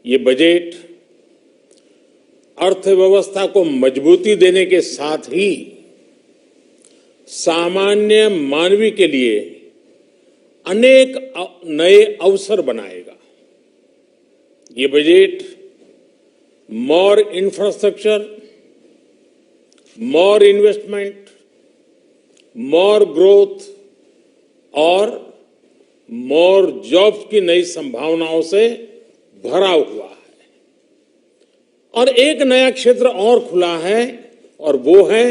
ये बजट अर्थव्यवस्था को मजबूती देने के साथ ही सामान्य मानवी के लिए अनेक नए अवसर बनाएगा। ये बजट मोर इंफ्रास्ट्रक्चर, मोर इन्वेस्टमेंट, मोर ग्रोथ और मोर जॉब्स की नई संभावनाओं से भरा हुआ है। और एक नया क्षेत्र और खुला है और वो है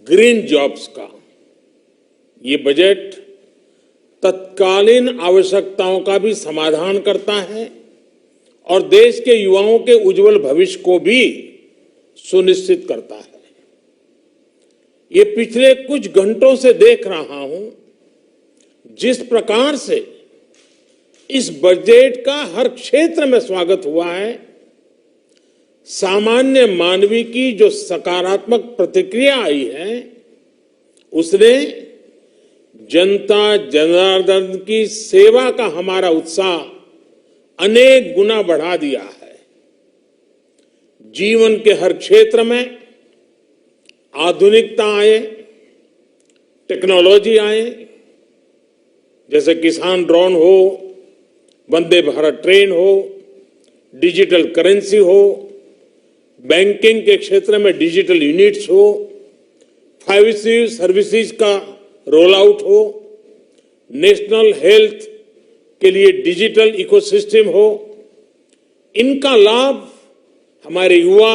ग्रीन जॉब्स का। ये बजट तत्कालीन आवश्यकताओं का भी समाधान करता है और देश के युवाओं के उज्जवल भविष्य को भी सुनिश्चित करता है। ये पिछले कुछ घंटों से देख रहा हूं जिस प्रकार से इस बजट का हर क्षेत्र में स्वागत हुआ है, सामान्य मानवी की जो सकारात्मक प्रतिक्रिया आई है उसने जनता जनार्दन की सेवा का हमारा उत्साह अनेक गुना बढ़ा दिया है। जीवन के हर क्षेत्र में आधुनिकता आए, टेक्नोलॉजी आए, जैसे किसान ड्रोन हो, वंदे भारत ट्रेन हो, डिजिटल करेंसी हो, बैंकिंग के क्षेत्र में डिजिटल यूनिट्स हो, 5G सर्विसेज का रोल आउट हो, नेशनल हेल्थ के लिए डिजिटल इकोसिस्टम हो। इनका लाभ हमारे युवा,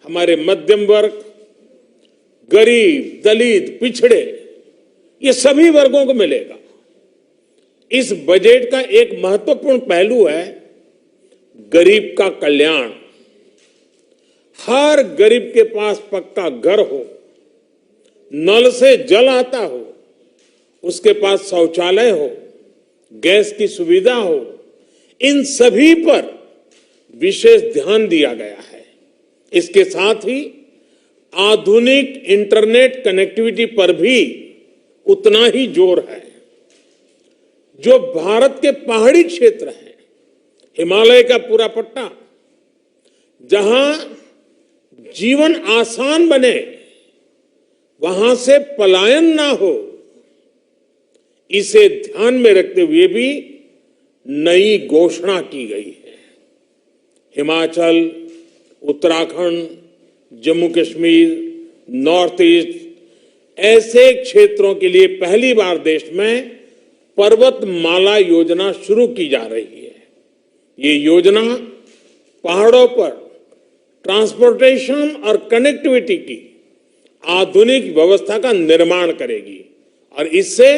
हमारे मध्यम वर्ग, गरीब, दलित, पिछड़े, ये सभी वर्गों को मिलेगा। इस बजट का एक महत्वपूर्ण पहलू है गरीब का कल्याण। हर गरीब के पास पक्का घर हो, नल से जल आता हो, उसके पास शौचालय हो, गैस की सुविधा हो, इन सभी पर विशेष ध्यान दिया गया है। इसके साथ ही आधुनिक इंटरनेट कनेक्टिविटी पर भी उतना ही जोर है। जो भारत के पहाड़ी क्षेत्र हैं, हिमालय का पूरा पट्टा, जहां जीवन आसान बने, वहां से पलायन ना हो, इसे ध्यान में रखते हुए भी नई घोषणा की गई है। हिमाचल, उत्तराखंड, जम्मू कश्मीर, नॉर्थ ईस्ट ऐसे क्षेत्रों के लिए पहली बार देश में पर्वतमाला योजना शुरू की जा रही है। ये योजना पहाड़ों पर ट्रांसपोर्टेशन और कनेक्टिविटी की आधुनिक व्यवस्था का निर्माण करेगी और इससे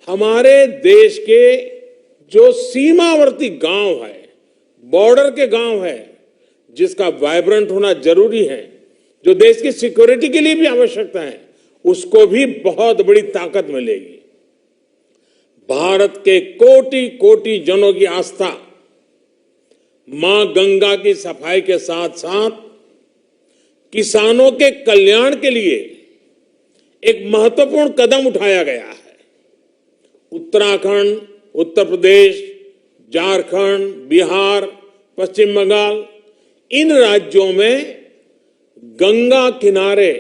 हमारे देश के जो सीमावर्ती गांव है, बॉर्डर के गांव है, जिसका वाइब्रेंट होना जरूरी है, जो देश की सिक्योरिटी के लिए भी आवश्यकता है, उसको भी बहुत बड़ी ताकत मिलेगी। भारत के कोटि कोटि जनों की आस्था मां गंगा की सफाई के साथ साथ किसानों के कल्याण के लिए एक महत्वपूर्ण कदम उठाया गया है। उत्तराखंड, उत्तर प्रदेश, झारखंड, बिहार, पश्चिम बंगाल, इन राज्यों में गंगा किनारे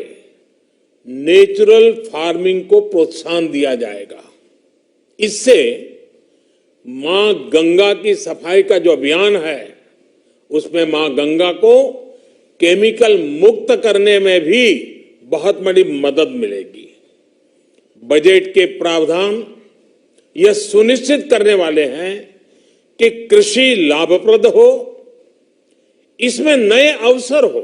नेचुरल फार्मिंग को प्रोत्साहन दिया जाएगा। इससे मां गंगा की सफाई का जो अभियान है, उसमें मां गंगा को केमिकल मुक्त करने में भी बहुत बड़ी मदद मिलेगी। बजट के प्रावधान यह सुनिश्चित करने वाले हैं कि कृषि लाभप्रद हो, इसमें नए अवसर हो,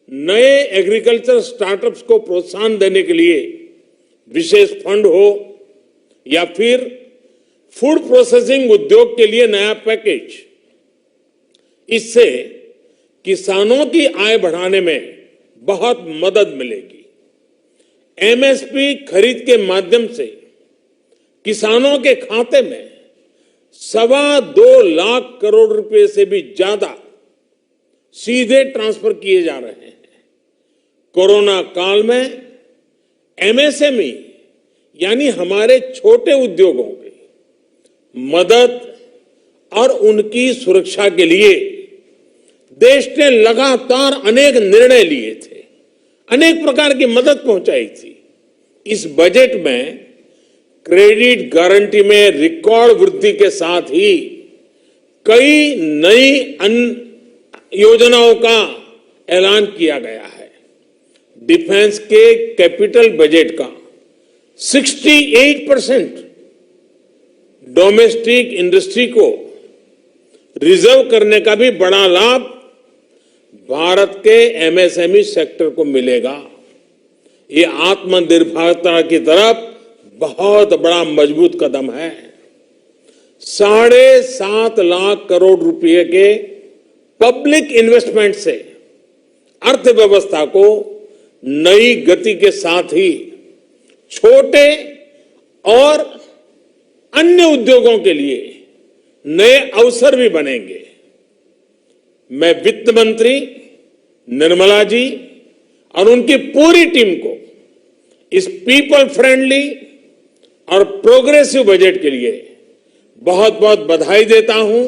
नए एग्रीकल्चर स्टार्टअप्स को प्रोत्साहन देने के लिए विशेष फंड हो या फिर फूड प्रोसेसिंग उद्योग के लिए नया पैकेज। इससे किसानों की आय बढ़ाने में बहुत मदद मिलेगी। एमएसपी खरीद के माध्यम से किसानों के खाते में 2.25 लाख करोड़ रुपए से भी ज्यादा सीधे ट्रांसफर किए जा रहे हैं। कोरोना काल में एमएसएमई यानी हमारे छोटे उद्योगों की मदद और उनकी सुरक्षा के लिए देश ने लगातार अनेक निर्णय लिए थे, अनेक प्रकार की मदद पहुंचाई थी। इस बजट में क्रेडिट गारंटी में रिकॉर्ड वृद्धि के साथ ही कई नई योजनाओं का ऐलान किया गया है। डिफेंस के कैपिटल बजट का 68% डोमेस्टिक इंडस्ट्री को रिजर्व करने का भी बड़ा लाभ भारत के एमएसएमई सेक्टर को मिलेगा। ये आत्मनिर्भरता की तरफ बहुत बड़ा मजबूत कदम है। 7.5 लाख करोड़ रुपए के पब्लिक इन्वेस्टमेंट से अर्थव्यवस्था को नई गति के साथ ही छोटे और अन्य उद्योगों के लिए नए अवसर भी बनेंगे। मैं वित्त मंत्री निर्मला जी और उनकी पूरी टीम को इस पीपल फ्रेंडली और प्रोग्रेसिव बजट के लिए बहुत बहुत बधाई देता हूं।